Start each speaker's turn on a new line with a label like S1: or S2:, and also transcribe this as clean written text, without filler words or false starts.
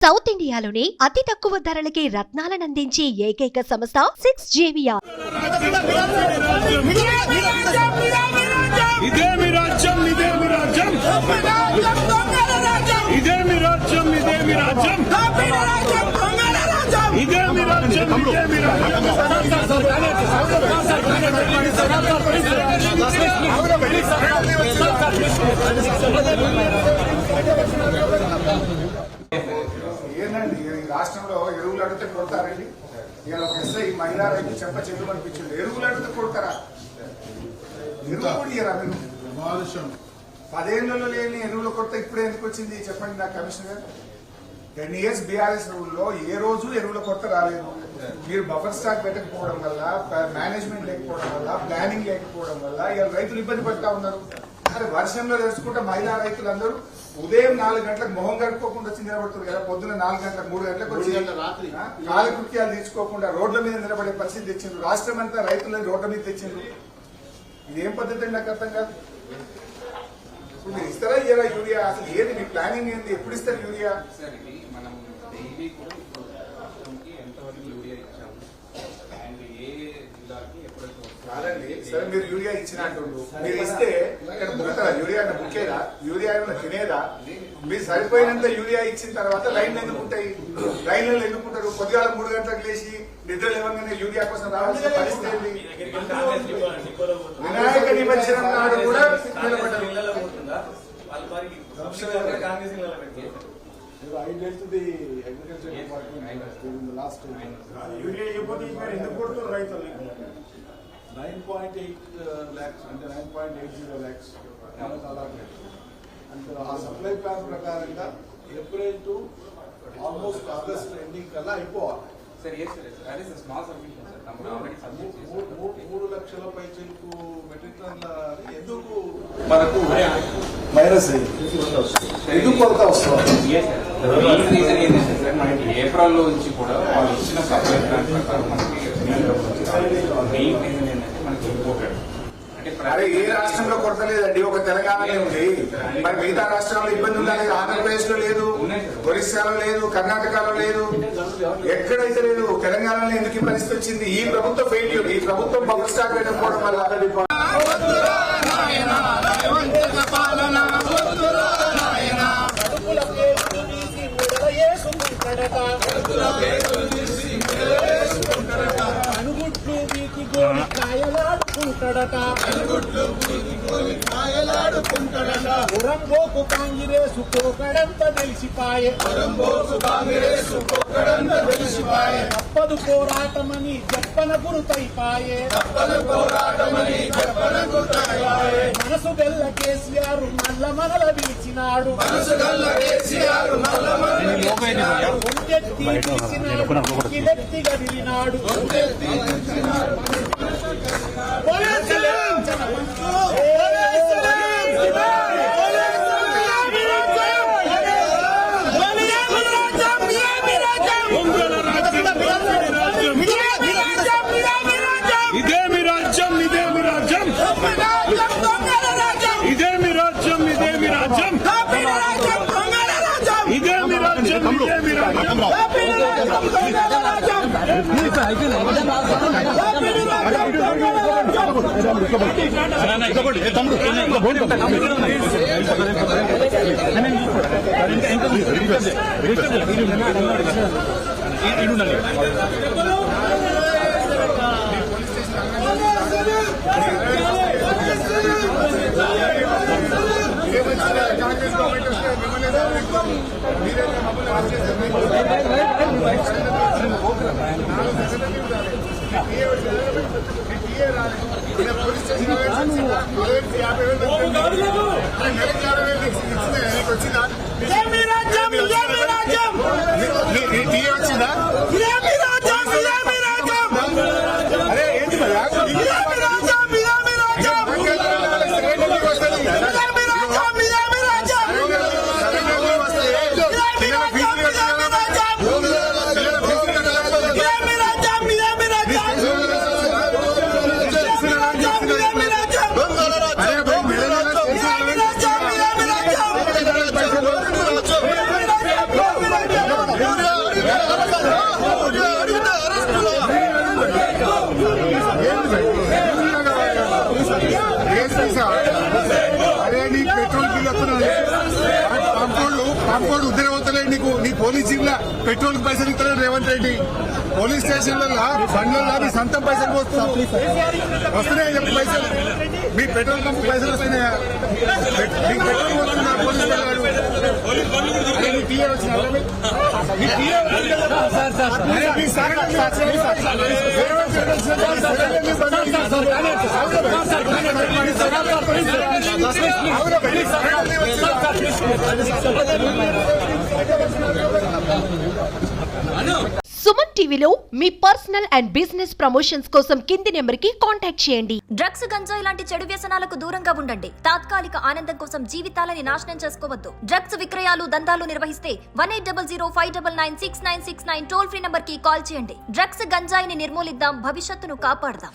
S1: South ఇండియాలోని అతి తక్కువ ధరలకి రత్నాలను అందించే ఏకైక సంస్థ 6JVR.
S2: రాష్ట్రంలో ఎరువులు అడిగితే కొడతారండి. ఇవాళ ఒక ఎస్ఐ మహిళా రైతు చెప్పు అనిపించింది. ఎరువులు అడిగితే కొడతారా? ఎరువులు కూడా ఇయ్యరా మీరు? 10 ఏళ్లలో లేని ఎరువులు కొడతా ఇప్పుడే ఎందుకు వచ్చింది చెప్పండి నాకు కమిషనర్. 10 years బీఆర్ఎస్ రూల్లో ఏ రోజు ఎరువుల కొరత రాలేదు. మీరు బఫర్ స్టాక్ పెట్టకపోవడం వల్ల, మేనేజ్మెంట్ లేకపోవడం వల్ల, ప్లానింగ్ లేకపోవడం వల్ల ఇవాళ రైతులు ఇబ్బంది పడతా ఉన్నారు. అరే వర్షంలో తెలుసుకుంటే మహిళా రైతులందరూ ఉదయం 4 గంటలకు మొహం గడుపుకోకుండా వచ్చి నిలబడుతుంది కదా. పొద్దున్న 4 గంటలకు 3 గంటలకు వచ్చి కాలకృత్యాలు తీసుకోకుండా రోడ్ల మీద నిలబడే పరిస్థితి తెచ్చిండ్రు. రాష్ట్రం అంతా రైతులని రోడ్ల మీద తెచ్చిండ్రు. ఇదేం పద్ధతి అండి? నాకు అర్థం కాదు. ఇప్పుడు మీరు ఇస్తారా ఇయ్యారా యూరియా? అసలు ఏది మీ ప్లానింగ్ ఏంది? ఎప్పుడు ఇస్తారు యూరియా? కాదండి, సరే మీరు యూరియా ఇచ్చినట్టుండు. మీరు ఇస్తే ఇక్కడ బుక్కుతారా? యూరియా బుక్కేదా? యూరియా తినేదా? మీరు సరిపోయినంత యూరియా ఇచ్చిన తర్వాత లైన్లు ఎందుకుంటాయి? లైన్లలో ఎందుకుంటారు? పొద్దుగాల 3 గంటలకు లేచి నిద్ర లేవగానే యూరియా కోసం రావాల్సిన పరిస్థితి ఏంటి? వినాయక నిమజ్జనం నాడు కూడా నిలబడ్డారు.
S3: I dealt to the agriculture department in the last 2 months.
S2: Urea ఇవ్వదు ఎందుకు కొడుతున్నారు రైతులు?
S3: 9.8 lakhs అంటే 9.80 lakhs మనకు అలాట్మెంట్. అంటే ఆ సప్లై ప్లాన్ ప్రకారంగా April to almost August ending కల్లా అయిపోవాలి. 3 లక్షల పైచలకు మెట్రిక్ టన్ల ఎందుకు మనకు మైనస్ ఎందుకు కొరత వస్తుంది?
S4: ఏప్రిల్ లో నుంచి కూడా వాళ్ళు ఇచ్చిన సప్లై ప్లాన్ ప్రకారం మనకి ఇంపోర్టెడ్.
S2: అరే ఏ రాష్ట్రంలో కొరత లేదండి, ఒక తెలంగాణలో ఉంది. మరి మిగతా రాష్ట్రాల్లో ఇబ్బంది ఉండాలి. ఆంధ్రప్రదేశ్ లో లేదు, ఒరిస్సాలో లేదు, కర్ణాటకలో లేదు, ఎక్కడైతే లేదు. తెలంగాణలో ఎందుకు ఈ పరిస్థితి వచ్చింది? ఈ ప్రభుత్వం ఫెయిల్యూర్. ఈ ప్రభుత్వం బఫర్ స్టాక్ పెట్టకపోవడం వల్ల.
S5: ఉరంబోకు కాంగ్రెసు పోకడంత తెలిసిపాయే. తప్పదు పోరాటమని చెప్పన గురుతైపాయే. మనసు గల్ల కేసీఆర్ మల్ల మనల పిలిచినాడు. ఒంటెత్తి పిలిచినాడు, గదిలినాడు. అరే ఏంటి
S2: నీ పోలీస్ జీప్ లా పెట్రోల్ పైసలు ఇస్తారు రేవంత్ రెడ్డి. పోలీస్ స్టేషన్లలో బండ్లలో మీ సొంతం పైసలు పోస్తున్నారు. వస్తున్నాయా చెప్పి పైసలు? మీ పెట్రోల్ పంప్ పైసలు వస్తున్నాయా? మీకు పెట్రోల్ పోతున్నారు పోలీస్ వాళ్ళు. అరే నీ టీఏ వచ్చిన మీ టీఏ మీ సాగర్
S1: సుమన్ టీవీలో మీ పర్సనల్ అండ్ బిజినెస్ ప్రమోషన్స్ కోసం కింది నెంబర్కి కాంటాక్ట్ చేయండి.
S6: డ్రగ్స్, గంజాయి లాంటి చెడు వ్యసనాలకు దూరంగా ఉండండి. తాత్కాలిక ఆనందం కోసం జీవితాలని నాశనం చేసుకోవద్దు. డ్రగ్స్ విక్రయాలు, దందాలు నిర్వహిస్తే 1800-599-6969 టోల్ ఫ్రీ నంబర్ కి కాల్ చేయండి. డ్రగ్స్, గంజాయిని నిర్మూలిద్దాం, భవిష్యత్తును కాపాడదాం.